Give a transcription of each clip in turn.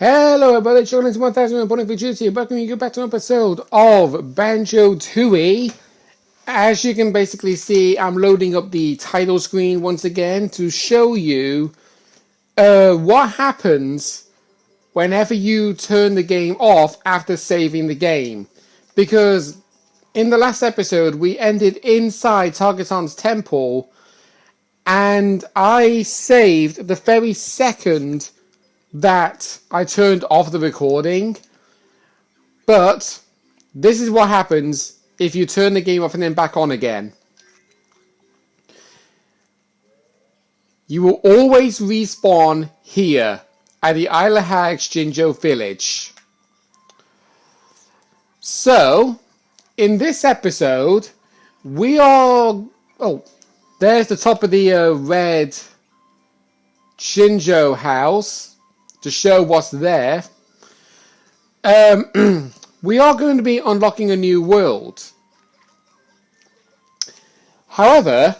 Hello everybody, Children's 1001 for Duty, welcome you back to an episode of Banjo-Tooie. As you can basically see, I'm loading up the title screen once again to show you what happens whenever you turn the game off after saving the game. Because in the last episode, we ended inside Targaton's temple, and I saved the very second that I turned off the recording. But this is what happens if you turn the game off and then back on again. You will always respawn here at the Isle of Hags Jinjo village. So, in this episode, we are... Oh, there's the top of the red Jinjo house to show what's there. We are going to be unlocking a new world. However,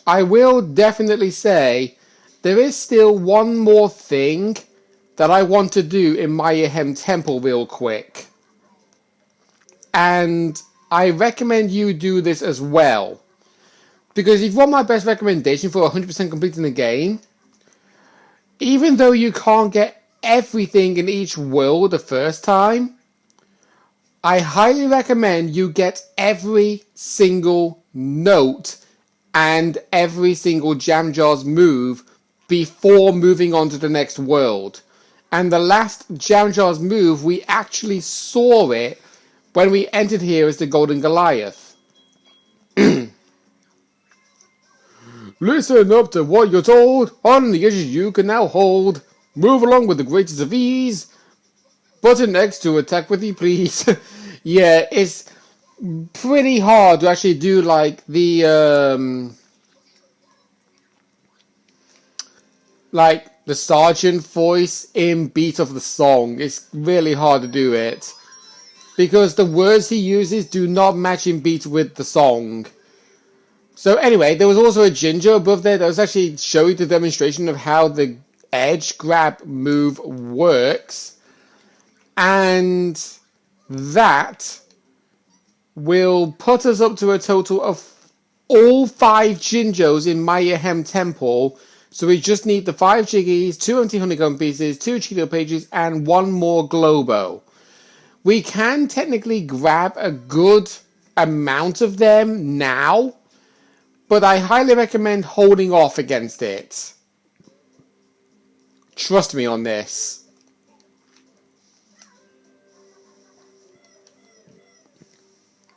I will definitely say there is still one more thing that I want to do in Mayahem Temple real quick. And I recommend you do this as well. Because if you want my best recommendation for 100% completing the game, even though you can't get everything in each world the first time, I highly recommend you get every single note and every single Jam Jars move before moving on to the next world. And the last Jam Jars move, we actually saw it when we entered here as the Golden Goliath. Listen up to what you're told. On the edges you can now hold. Move along with the greatest of ease. Button X to attack with you, please. Yeah, it's pretty hard to actually do like the sergeant voice in beat of the song. It's really hard to do it because the words he uses do not match in beat with the song. So anyway, there was also a Jinjo above there that was actually showing the demonstration of how the edge grab move works. And that will put us up to a total of all 5 Jinjos in Mayahem Temple. So we just need the 5 Jiggies, 2 empty honeycomb pieces, 2 Cheeto pages, and 1 more Globo. We can technically grab a good amount of them now, but I highly recommend holding off against it. Trust me on this.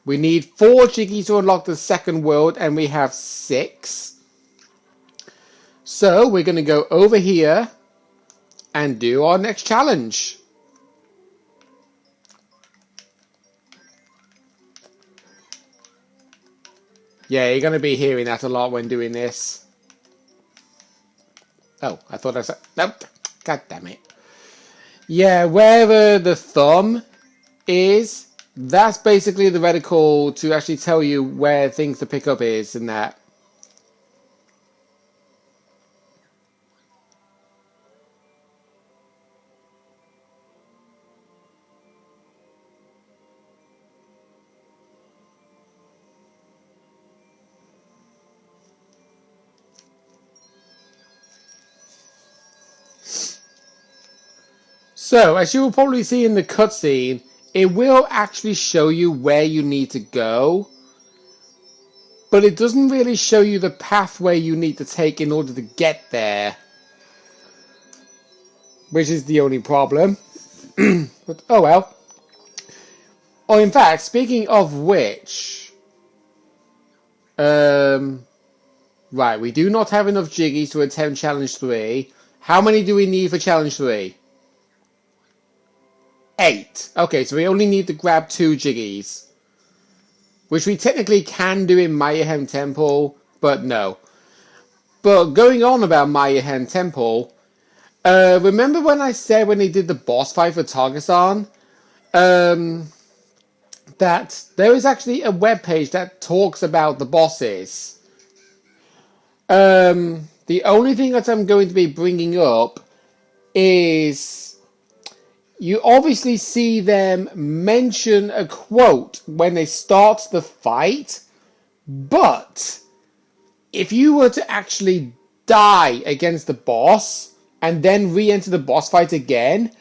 We need 4 Jiggies to unlock the second world, and we have 6. So we're going to go over here and do our next challenge. Yeah, you're going to be hearing that a lot when doing this. Oh, I thought I said... Nope. God damn it. Yeah, wherever the thumb is, that's basically the reticle to actually tell you where things to pick up is and that. So, as you will probably see in the cutscene, it will actually show you where you need to go, but it doesn't really show you the pathway you need to take in order to get there, which is the only problem. But, oh well. Oh, in fact, speaking of which, right, we do not have enough Jiggies to attempt Challenge 3. How many do we need for Challenge 3? 8. Okay, so we only need to grab 2 Jiggies. Which we technically can do in Mayahem Temple, but no. But going on about Mayahem Temple, remember when I said when they did the boss fight for Targason, that there is actually a webpage that talks about the bosses. The only thing that I'm going to be bringing up is you obviously see them mention a quote when they start the fight, but if you were to actually die against the boss and then re-enter the boss fight again,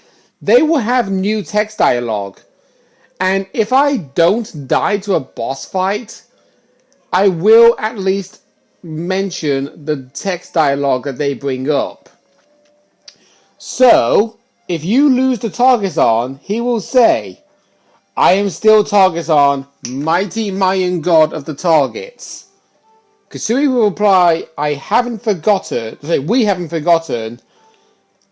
they will have new text dialogue. And if I don't die to a boss fight, I will at least mention the text dialogue that they bring up. So, if you lose to Targason, he will say, "I am still Targason, mighty Mayan god of the targets." Kasui will reply, "I haven't forgotten," we haven't forgotten,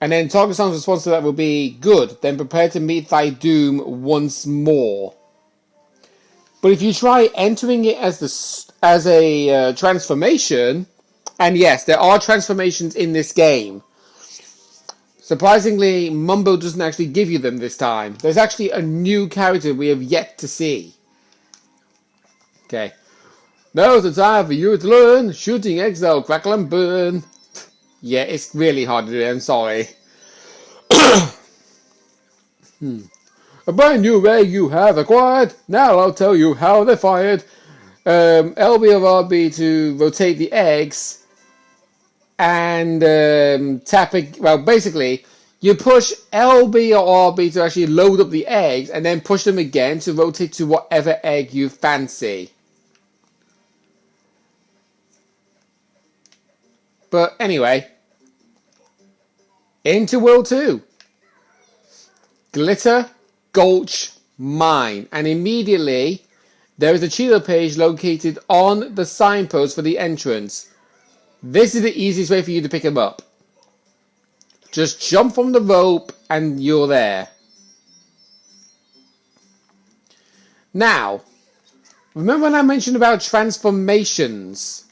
and then Targason's response to that will be, "Good, then prepare to meet thy doom once more." But if you try entering it as a transformation, and yes, there are transformations in this game. Surprisingly, Mumbo doesn't actually give you them this time. There's actually a new character we have yet to see. Okay. Now's the time for you to learn. Shooting, exile, crackle and burn. Yeah, it's really hard to do, I'm sorry. A brand new way you have acquired. Now I'll tell you how they're fired. LB or RB to rotate the eggs. And tap it. Well, basically, you push LB or RB to actually load up the eggs, and then push them again to rotate to whatever egg you fancy. But anyway, into World 2. Glitter Gulch Mine, and immediately there is a Cheeto page located on the signpost for the entrance. This is the easiest way for you to pick him up. Just jump from the rope and you're there. Now, remember when I mentioned about transformations?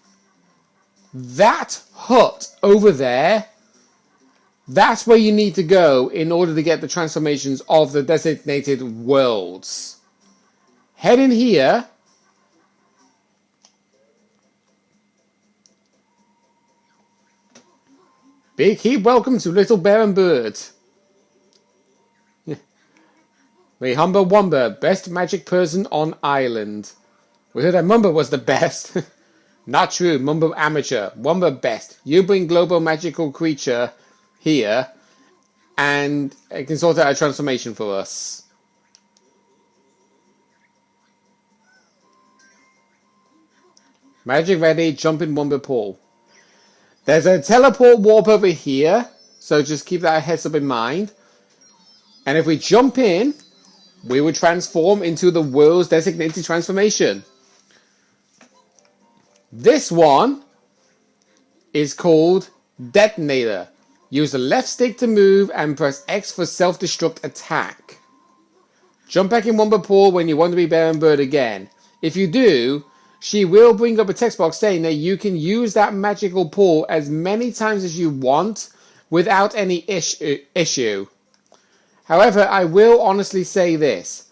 That hut over there, that's where you need to go in order to get the transformations of the designated worlds. Head in here. Big heap welcome to Little Bear and Bird. We Humber Wumber, best magic person on island. We heard that Mumber was the best. Not true, Mumber amateur. Wumber best. You bring global magical creature here and it can sort out a transformation for us. Magic ready, jump in Wumber pool. There's a teleport warp over here, so just keep that heads up in mind. And if we jump in, we will transform into the world's designated transformation. This one is called Detonator. Use the left stick to move and press X for self-destruct attack. Jump back in Wumber pool when you want to be Bear and Bird again. If you do, she will bring up a text box saying that you can use that magical pool as many times as you want without any issue. However, I will honestly say this.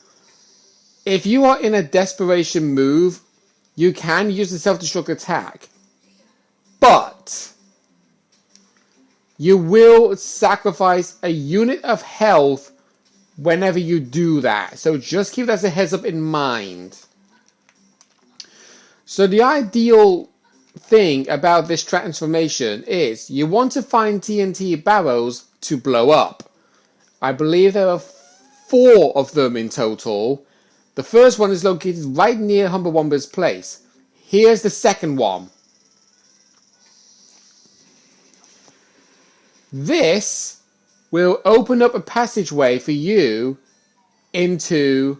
If you are in a desperation move, you can use the self-destruct attack. But you will sacrifice a unit of health whenever you do that. So just keep that as a heads up in mind. So the ideal thing about this transformation is you want to find TNT barrels to blow up. I believe there are 4 of them in total. The first one is located right near Humber Wumber's place. Here's the second one. This will open up a passageway for you into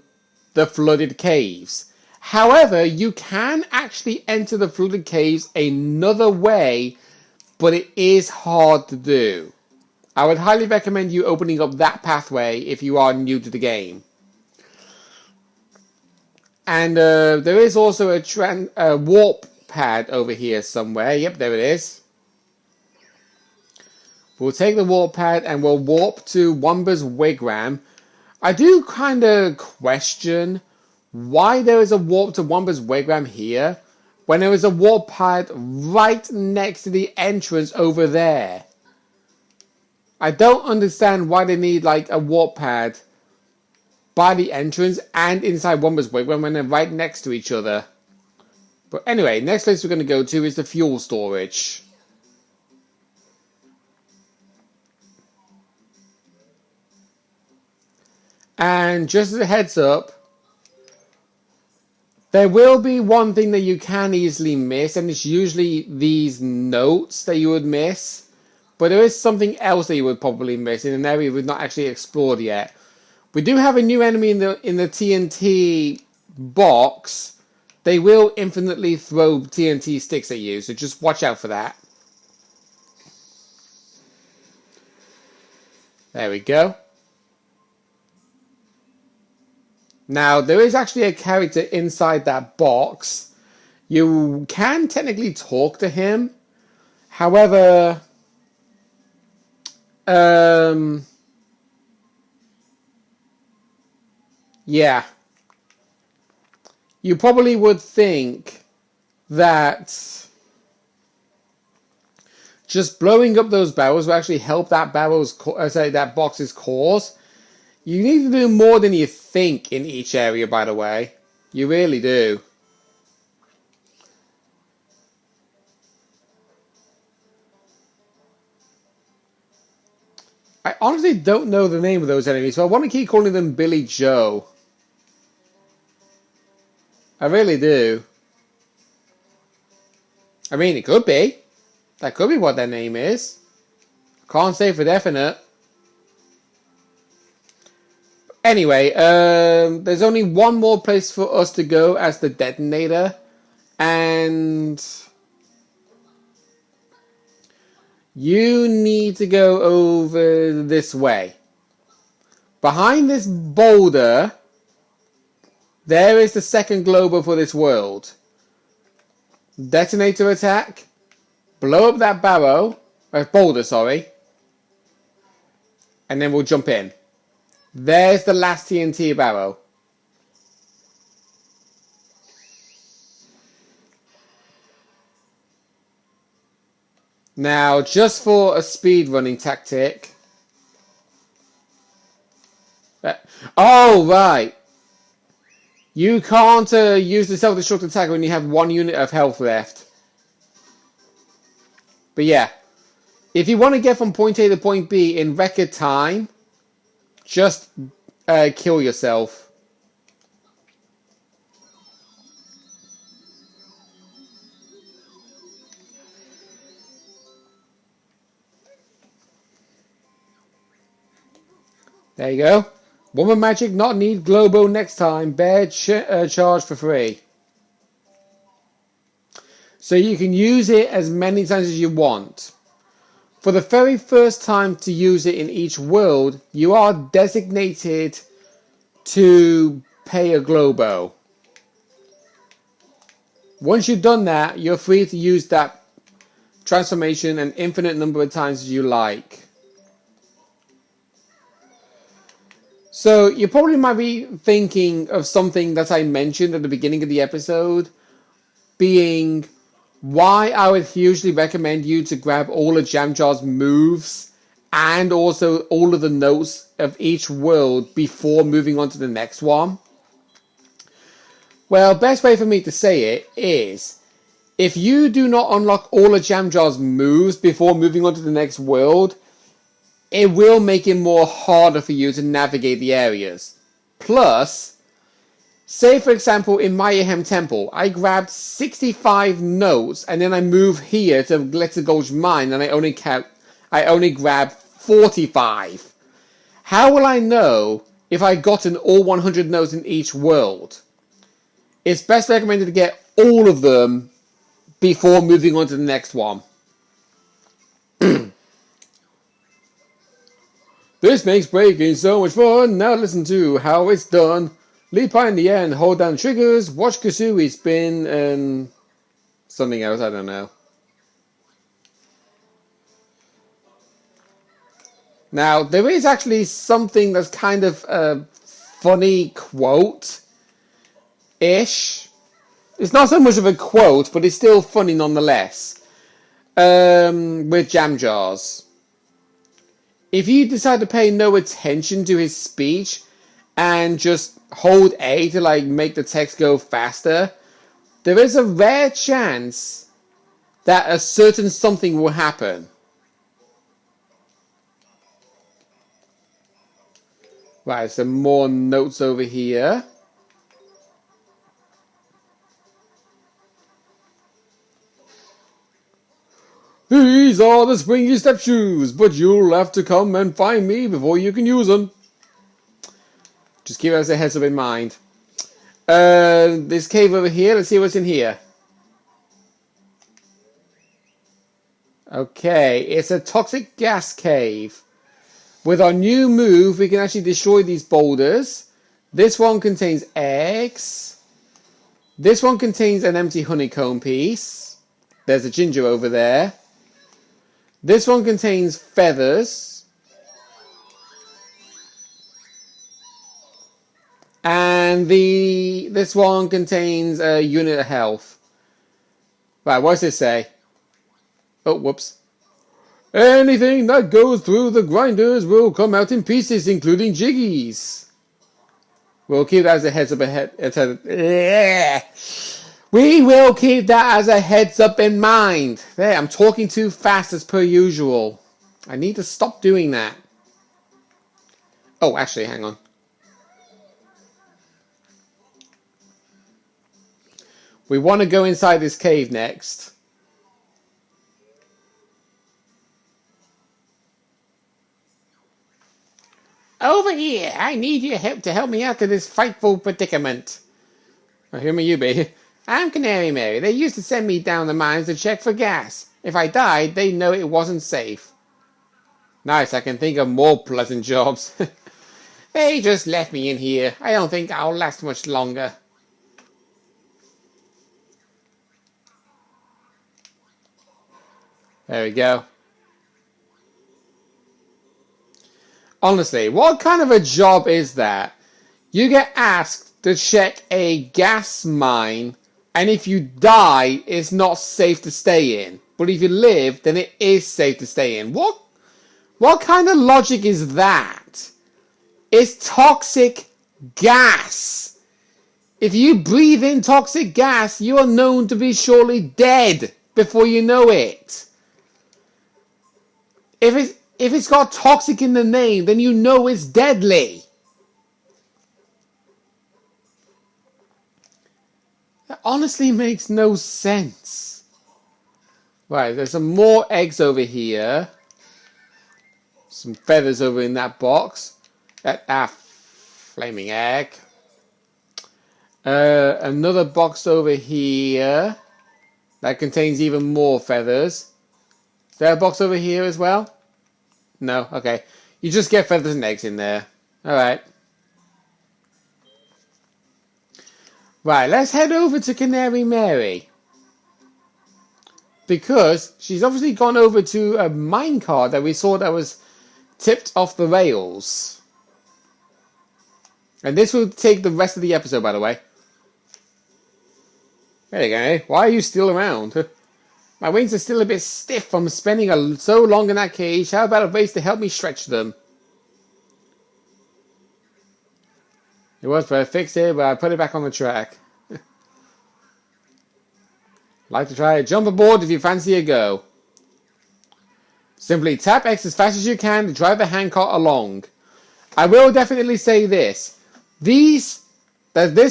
the flooded caves. However, you can actually enter the flooded caves another way, but it is hard to do. I would highly recommend you opening up that pathway if you are new to the game. And there is also a warp pad over here somewhere. Yep, there it is. We'll take the warp pad and we'll warp to Wumber's Wigwam. I do kind of question why there is a warp to Wumber's Wigwam here when there is a warp pad right next to the entrance over there. I don't understand why they need like a warp pad by the entrance and inside Womba's Wig when they're right next to each other. But anyway, next place we're going to go to is the fuel storage. And just as a heads up, there will be one thing that you can easily miss, and it's usually these notes that you would miss. But there is something else that you would probably miss in an area we've not actually explored yet. We do have a new enemy in the TNT box. They will infinitely throw TNT sticks at you, so just watch out for that. There we go. Now, there is actually a character inside that box. You can technically talk to him. However, yeah. You probably would think that just blowing up those barrels will actually help that that box's cause. You need to do more than you think in each area, by the way. You really do. I honestly don't know the name of those enemies, so I want to keep calling them Billy Joe. I really do. I mean, it could be. That could be what their name is. Can't say for definite. Anyway, there's only one more place for us to go as the detonator. And you need to go over this way. Behind this boulder, there is the second globo for this world. Detonator attack. Blow up that boulder, sorry. And then we'll jump in. There's the last TNT barrel. Now, just for a speed running tactic. Oh, right. You can't use the self-destruct attack when you have 1 unit of health left. But yeah. If you want to get from point A to point B in record time, just kill yourself. There you go. Woman magic not need Globo next time. Bear charge for free. So you can use it as many times as you want. For the very first time to use it in each world, you are designated to pay a Globo. Once you've done that, you're free to use that transformation an infinite number of times as you like. So you probably might be thinking of something that I mentioned at the beginning of the episode, being why I would hugely recommend you to grab all of Jamjar's moves and also all of the notes of each world before moving on to the next one. Well, best way for me to say it is, if you do not unlock all of Jamjar's moves before moving on to the next world, it will make it more harder for you to navigate the areas. Plus, say for example in Mayahem Temple, I grabbed 65 notes and then I move here to Glitter Gulch Mine and I only grabbed 45. How will I know if I gotten all 100 notes in each world? It's best recommended to get all of them before moving on to the next one. This makes breaking so much fun. Now listen to how it's done. Leap high in the air and hold down triggers. Watch Kasui spin and something else, I don't know. Now, there is actually something that's kind of a funny quote-ish. It's not so much of a quote, but it's still funny nonetheless. With jam jars. If you decide to pay no attention to his speech and just hold A to like make the text go faster, there is a rare chance that a certain something will happen. Right, some more notes over here. These are the springy step shoes, but you'll have to come and find me before you can use them. Just keep us a heads up in mind. This cave over here, let's see what's in here. Okay, it's a toxic gas cave. With our new move, we can actually destroy these boulders. This one contains eggs. This one contains an empty honeycomb piece. There's a ginger over there. This one contains feathers. And this one contains a unit of health. Right, what does this say? Oh, whoops. Anything that goes through the grinders will come out in pieces, including jiggies. We'll keep that as a heads up ahead. We will keep that as a heads up in mind. There, I'm talking too fast as per usual. I need to stop doing that. Oh, actually, hang on. We want to go inside this cave next. Over here, I need your help to help me out of this frightful predicament. Well, who may you be? I'm Canary Mary. They used to send me down the mines to check for gas. If I died, they'd know it wasn't safe. Nice, I can think of more pleasant jobs. They just left me in here. I don't think I'll last much longer. There we go. Honestly, what kind of a job is that? You get asked to check a gas mine, and if you die, it's not safe to stay in. But if you live, then it is safe to stay in. What kind of logic is that? It's toxic gas. If you breathe in toxic gas, you are known to be surely dead before you know it. If it's got toxic in the name, then you know it's deadly. That honestly makes no sense. Right, there's some more eggs over here. Some feathers over in that box. Flaming egg. Another box over here that contains even more feathers. Is there a box over here as well? No? Okay. You just get feathers and eggs in there. Alright. Right, let's head over to Canary Mary. Because she's obviously gone over to a minecart that we saw that was tipped off the rails. And this will take the rest of the episode, by the way. There you go, eh? Why are you still around? My wings are still a bit stiff from spending so long in that cage. How about a race to help me stretch them? It was, but I fixed it, but I put it back on the track. Like to try it? Jump aboard if you fancy a go. Simply tap X as fast as you can to drive the handcart along. I will definitely say this. This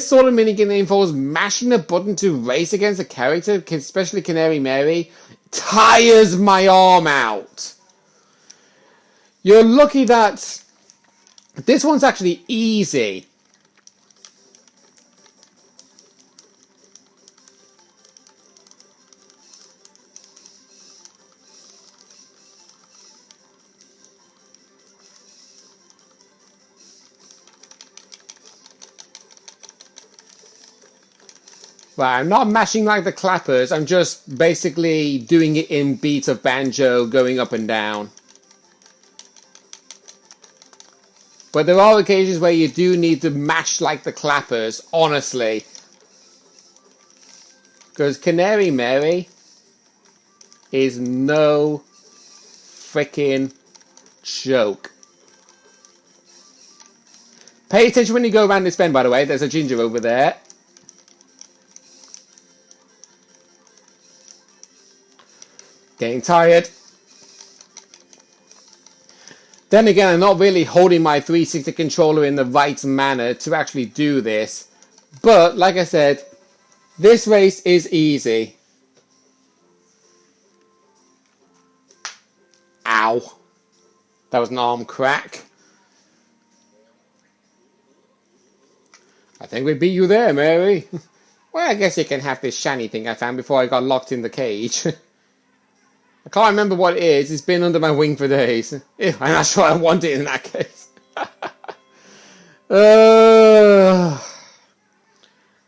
sort of minigame involves mashing a button to race against a character, especially Canary Mary, tires my arm out. You're lucky that this one's actually easy. Right, I'm not mashing like the clappers, I'm just basically doing it in beats of banjo going up and down. But there are occasions where you do need to mash like the clappers, honestly. Because Canary Mary is no freaking joke. Pay attention when you go around this bend, by the way. There's a ginger over there. Getting tired. Then again, I'm not really holding my 360 controller in the right manner to actually do this. But, like I said, this race is easy. Ow. That was an arm crack. I think we beat you there, Mary. Well, I guess you can have this shiny thing I found before I got locked in the cage. I can't remember what it is. It's been under my wing for days. Ew, I'm not sure I want it in that case.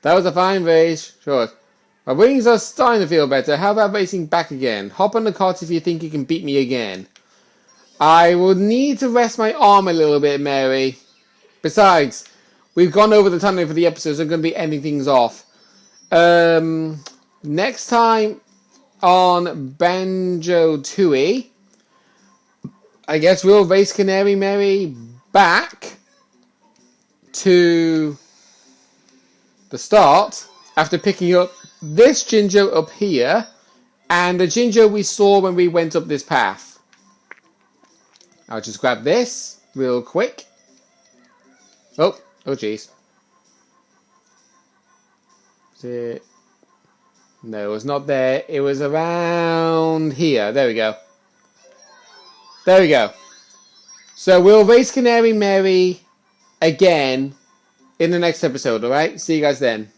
That was a fine race. Sure. My wings are starting to feel better. How about racing back again? Hop on the cart if you think you can beat me again. I will need to rest my arm a little bit, Mary. Besides, we've gone over the time for the episode, so I'm going to be ending things off. Next time on Banjo-Tooie, I guess we'll race Canary Mary back to the start after picking up this ginger up here and the ginger we saw when we went up this path. I'll just grab this real quick. Oh jeez. Is it? No, it was not there. It was around here. There we go. There we go. So we'll race Canary Mary again in the next episode, alright? See you guys then.